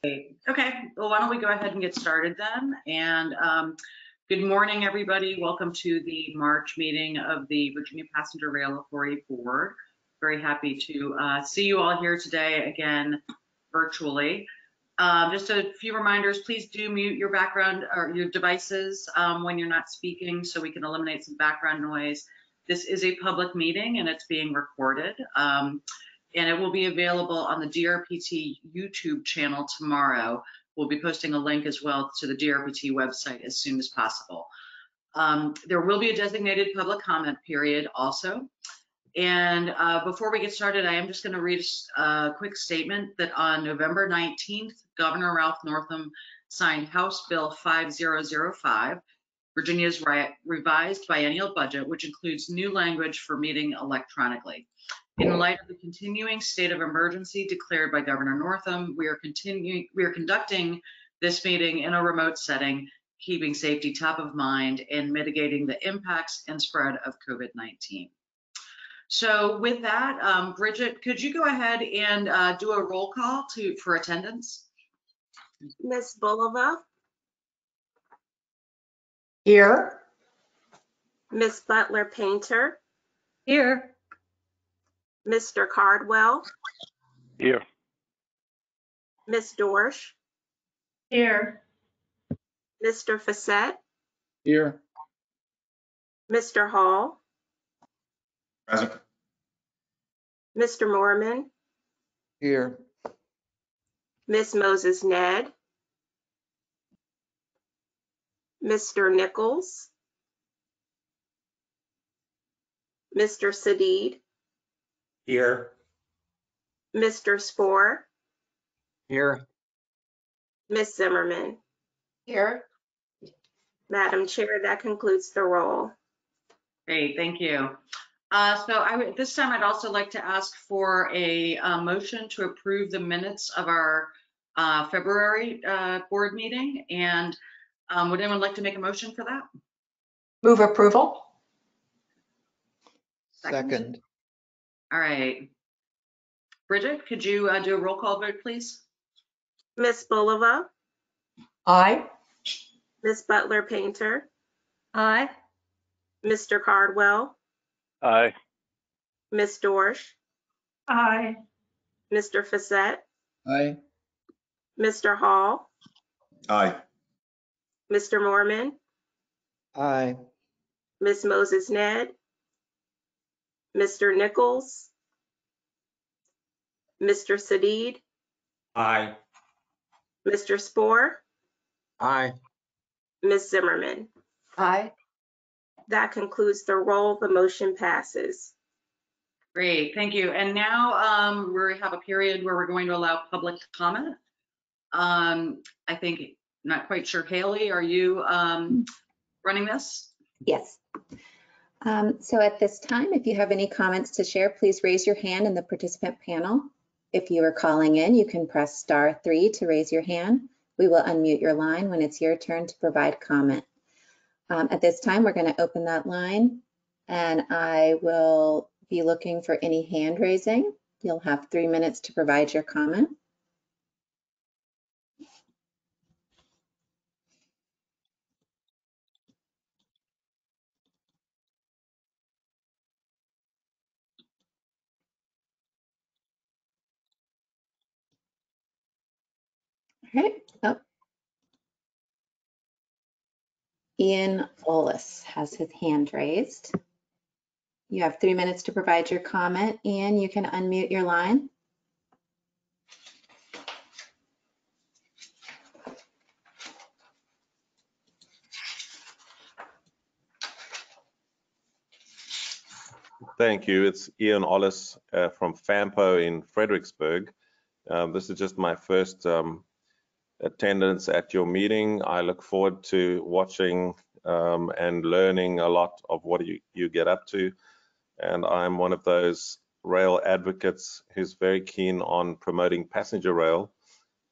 Okay, well, why don't we go ahead and get started then? And good morning, everybody. Welcome to the March meeting of the Virginia Passenger Rail Authority Board. Very happy to see you all here today again virtually. Just a few reminders, please do mute your background or your devices when you're not speaking so we can eliminate some background noise. This is a public meeting and it's being recorded. And it will be available on the DRPT YouTube channel tomorrow. We'll be posting a link as well to the DRPT website as soon as possible. There will be a designated public comment period also. And before we get started, I am just going to read a quick statement that on November 19th, Governor Ralph Northam signed House Bill 5005, Virginia's revised biennial budget, which includes new language for meeting electronically. In light of the continuing state of emergency declared by Governor Northam, we are conducting this meeting in a remote setting, keeping safety top of mind and mitigating the impacts and spread of COVID-19. So with that, Bridget, could you go ahead and do a roll call for attendance? Ms. Bulova. Here. Ms. Butler Painter. Here. Mr. Cardwell. Here. Ms. Dorsch. Here. Mr. Fassett. Here. Mr. Hall. Present. Mr. Moorman. Here. Ms. Moses Ned. Mr. Nichols. Mr. Sadid. Here. Mr. Spohr. Here. Ms. Zimmerman. Here. Madam Chair, that concludes the roll. Great, thank you. So this time I'd also like to ask for a motion to approve the minutes of our February board meeting. And would anyone like to make a motion for that? Move approval. Second. All right. Bridget, could you do a roll call vote, please? Ms. Bulova. Aye. Ms. Butler Painter. Aye. Mr. Cardwell. Aye. Ms. Dorsch. Aye. Mr. Fassett. Aye. Mr. Hall. Aye. Mr. Moorman. Aye. Ms. Moses Ned. Mr. Nichols. Mr. Sadid. Aye. Mr. Spohr. Aye. Ms. Zimmerman. Aye. That concludes the roll. The motion passes. Great, thank you. And now we have a period where we're going to allow public comment. I think, not quite sure, Haley, are you running this? Yes. So at this time, if you have any comments to share, please raise your hand in the participant panel. If you are calling in, you can press *3 to raise your hand. We will unmute your line when it's your turn to provide comment. At this time, we're going to open that line and I will be looking for any hand raising. You'll have 3 minutes to provide your comment. All right. Oh. Ian Ollis has his hand raised. You have 3 minutes to provide your comment. Ian, you can unmute your line. Thank you. It's Ian Ollis from FAMPO in Fredericksburg. This is just my first attendance at your meeting. I look forward to watching and learning a lot of what you get up to. And I'm one of those rail advocates who's very keen on promoting passenger rail,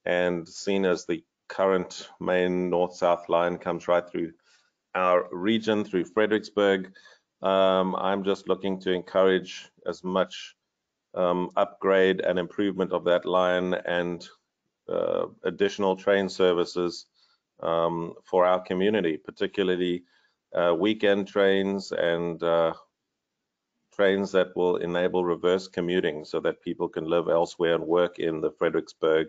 and seen as the current main north-south line comes right through our region, through Fredericksburg. I'm just looking to encourage as much upgrade and improvement of that line and additional train services for our community, particularly weekend trains and trains that will enable reverse commuting so that people can live elsewhere and work in the Fredericksburg,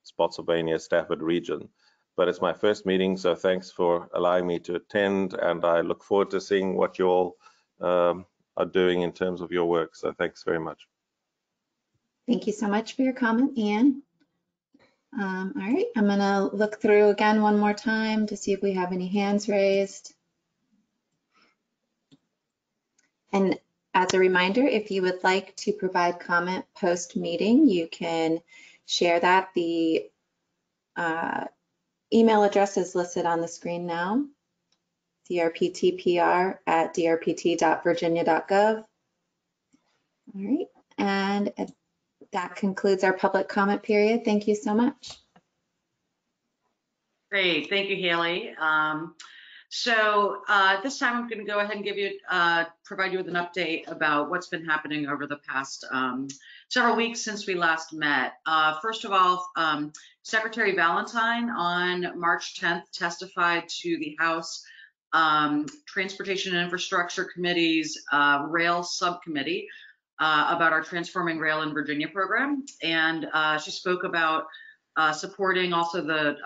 Spotsylvania, Stafford region. But it's my first meeting, so thanks for allowing me to attend, and I look forward to seeing what you all are doing in terms of your work. So thanks very much. Thank you so much for your comment, Ian. All right, I'm gonna look through again one more time to see if we have any hands raised. And as a reminder, if you would like to provide comment post-meeting, you can share that. The email address is listed on the screen now, drptpr@drpt.virginia.gov. All right, and that concludes our public comment period. Thank you so much. Great, thank you, Haley. So at this time, I'm going to go ahead and give you, provide you with an update about what's been happening over the past several weeks since we last met. First of all, Secretary Valentine on March 10th testified to the House Transportation and Infrastructure Committee's Rail Subcommittee about our Transforming Rail in Virginia program. And she spoke about supporting also the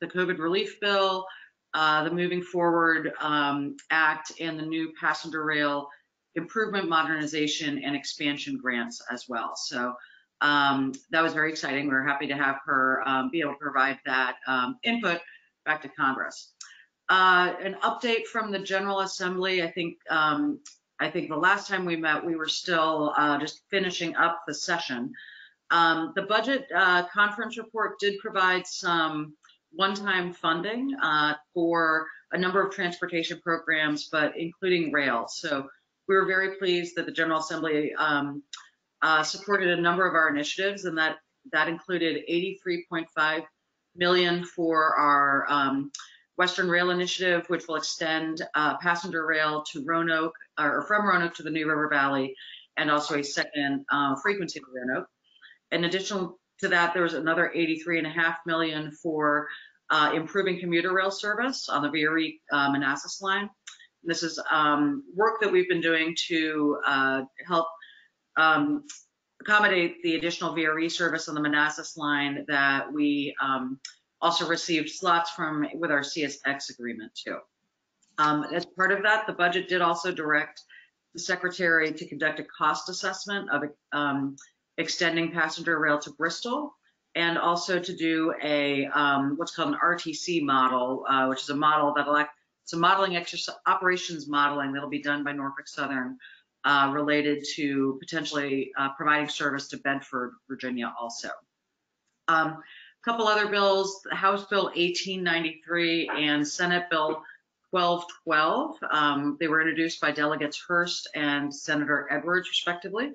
COVID relief bill, the Moving Forward Act, and the new passenger rail improvement, modernization, and expansion grants as well. So that was very exciting. We're happy to have her be able to provide that input back to Congress. An update from the General Assembly. I think the last time we met, we were still just finishing up the session. The budget conference report did provide some one-time funding for a number of transportation programs, but including rail. So we were very pleased that the General Assembly supported a number of our initiatives, and that included $83.5 million for our Western Rail Initiative, which will extend passenger rail to Roanoke, or from Roanoke to the New River Valley, and also a second frequency to Roanoke. In addition to that, there was another $83.5 million for improving commuter rail service on the VRE Manassas line. This is work that we've been doing to help accommodate the additional VRE service on the Manassas line that we also received slots from with our CSX agreement too. As part of that, the budget did also direct the Secretary to conduct a cost assessment of extending passenger rail to Bristol, and also to do a what's called an RTC model, which is a model it's a modeling exercise, operations modeling that'll be done by Norfolk Southern, related to potentially providing service to Bedford, Virginia also. A couple other bills, House Bill 1893 and Senate Bill 1212. They were introduced by Delegates Hurst and Senator Edwards, respectively,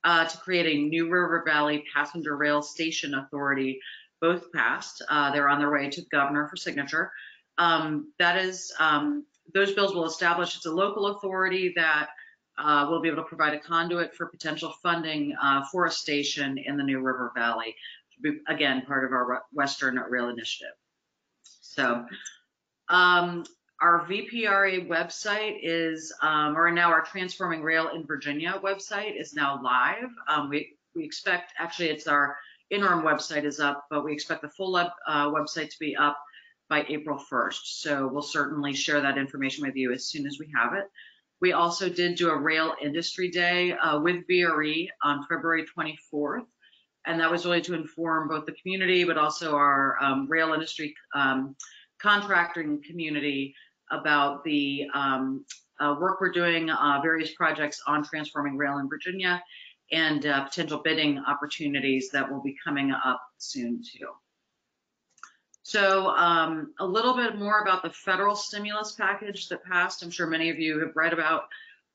to create a New River Valley Passenger Rail Station Authority. Both passed. They're on their way to the governor for signature. Those bills will establish it's a local authority that will be able to provide a conduit for potential funding for a station in the New River Valley, again, part of our Western Rail Initiative. So our VPRA website is, or now our Transforming Rail in Virginia website is now live. We expect, actually it's our interim website is up, but we expect the full website to be up by April 1st. So we'll certainly share that information with you as soon as we have it. We also did do a Rail Industry Day with VRE on February 24th. And that was really to inform both the community, but also our rail industry contracting community about the work we're doing, various projects on transforming rail in Virginia, and potential bidding opportunities that will be coming up soon too. So a little bit more about the federal stimulus package that passed. I'm sure many of you have read about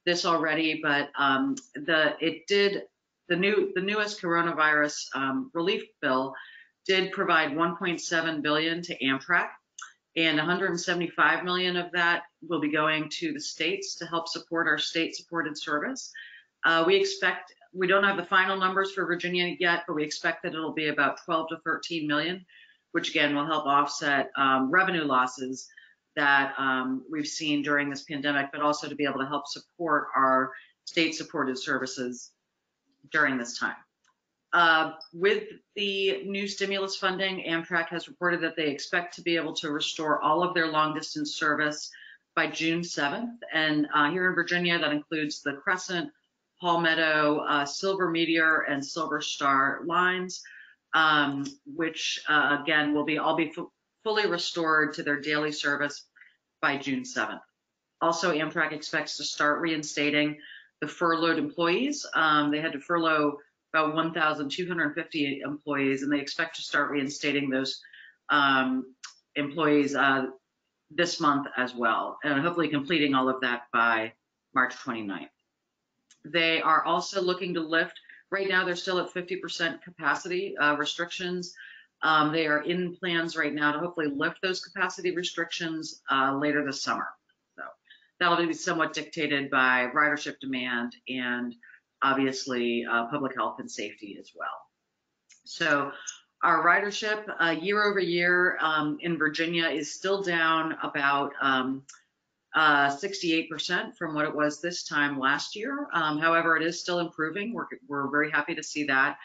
this already, but the newest coronavirus relief bill did provide $1.7 billion to Amtrak, and $175 million of that will be going to the states to help support our state-supported service. We expect We don't have the final numbers for Virginia yet, but we expect that it'll be about 12 to 13 million, which again will help offset revenue losses that we've seen during this pandemic, but also to be able to help support our state-supported services during this time. With the new stimulus funding, Amtrak has reported that they expect to be able to restore all of their long-distance service by June 7th. And here in Virginia, that includes the Crescent, Palmetto, Silver Meteor, and Silver Star lines, which again will all be fully restored to their daily service by June 7th. Also, Amtrak expects to start reinstating the furloughed employees. They had to furlough about 1,250 employees, and they expect to start reinstating those employees this month as well, and hopefully completing all of that by March 29th. They are also looking to lift, right now they're still at 50% capacity restrictions. They are in plans right now to hopefully lift those capacity restrictions later this summer. So that'll be somewhat dictated by ridership demand and obviously public health and safety as well. So our ridership year over year in Virginia is still down about 68% from what it was this time last year. However, it is still improving. We're very happy to see that.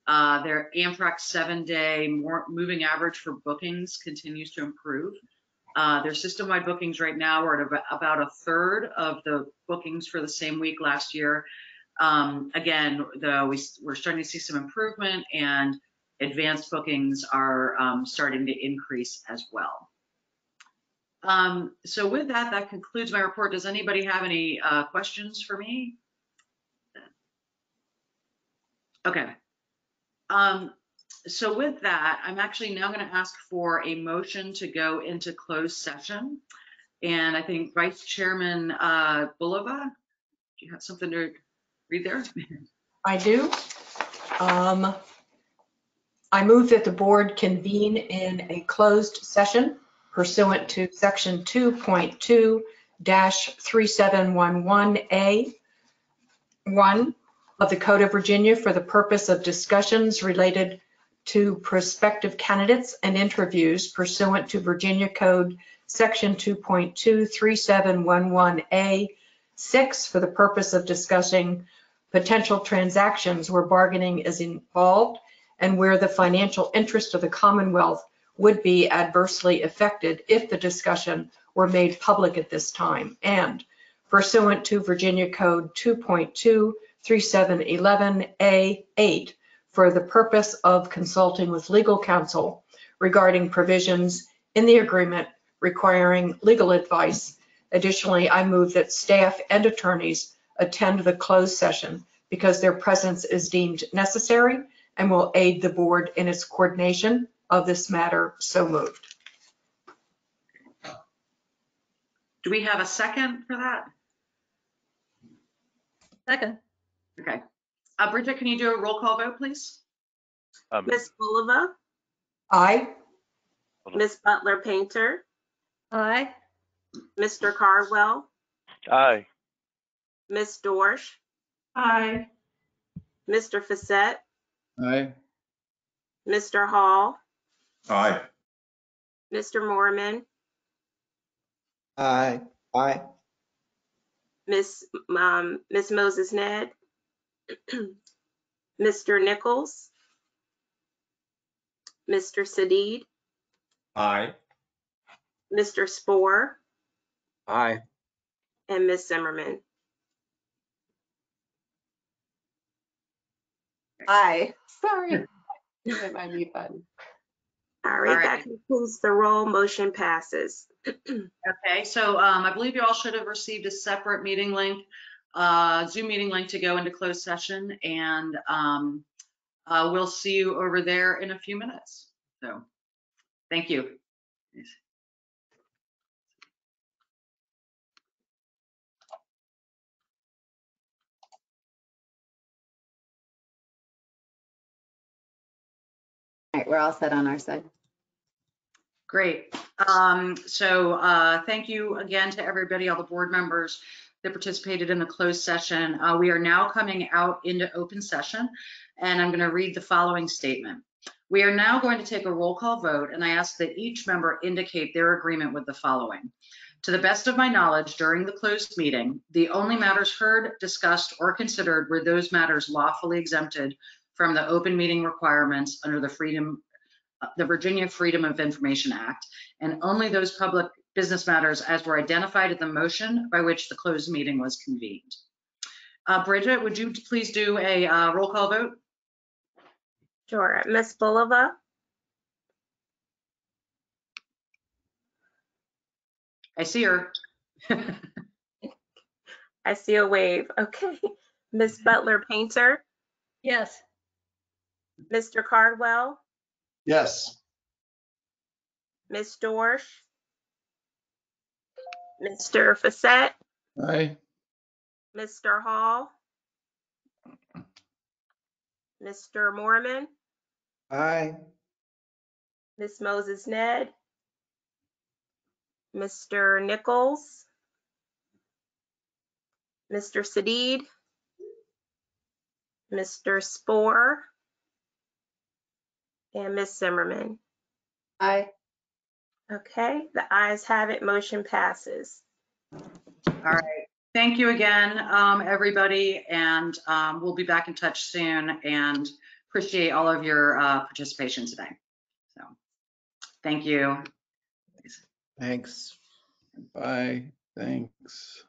Their Amtrak 7-day moving average for bookings continues to improve. Their system-wide bookings right now are at about a third of the bookings for the same week last year. Again, though, we're starting to see some improvement, and advanced bookings are starting to increase as well. So with that, that concludes my report. Does anybody have any questions for me? Okay. So with that, I'm actually now going to ask for a motion to go into closed session. And I think Vice Chairman Bulova, do you have something to read there? I do. I move that the board convene in a closed session pursuant to section 2.2-3711A1 of the Code of Virginia for the purpose of discussions related to prospective candidates and interviews pursuant to Virginia Code section 2.2-3711A6 for the purpose of discussing potential transactions where bargaining is involved and where the financial interest of the Commonwealth would be adversely affected if the discussion were made public at this time, and pursuant to Virginia Code 2.2-3711A8 for the purpose of consulting with legal counsel regarding provisions in the agreement requiring legal advice. Additionally, I move that staff and attorneys attend the closed session because their presence is deemed necessary and will aid the board in its coordination of this matter. So moved. Do we have a second for that? Second. Okay. Bridget, can you do a roll call vote, please? Ms. Bulova, Aye. Ms. Butler Painter, Aye. Mr. Cardwell, Aye. Ms. Dorsch, Aye. Mr. Facette, Aye. Mr. Hall, Aye. Mr. Mormon, Aye. Aye. Miss Moses Ned, Mr. Nichols, Mr. Sadid, Aye. Mr. Spohr, Aye. and Ms. Zimmerman. Aye. Sorry. Hit my mute button. All right, All right. that concludes the roll. Motion passes. Okay, so I believe you all should have received a separate meeting link, Zoom meeting link to go into closed session, and we'll see you over there in a few minutes. So, thank you. All right, we're all set on our side. Great. So thank you again to everybody, all the board members, that participated in the closed session. We are now coming out into open session, and I'm going to read the following statement. We are now going to take a roll call vote, and I ask that each member indicate their agreement with the following. To the best of my knowledge, during the closed meeting, the only matters heard, discussed, or considered were those matters lawfully exempted from the open meeting requirements under the Virginia Freedom of Information Act, and only those public business matters as were identified in the motion by which the closed meeting was convened. Bridget, would you please do a roll call vote? Sure. Ms. Bulova, I see her. I see a wave. Okay. Ms. Butler Painter, Yes. Mr. Cardwell, Yes. Ms. Dorsch, Mr. Facette, Aye. Mr. Hall, Mr. Mormon, Aye. Ms. Moses Ned, Mr. Nichols, Mr. Sadid, Mr. Spohr, and Ms. Zimmerman. Aye. Okay, the ayes have it, motion passes. All right. Thank you again, everybody, and we'll be back in touch soon, and appreciate all of your participation today. So, thank you. Thanks. Bye. Thanks.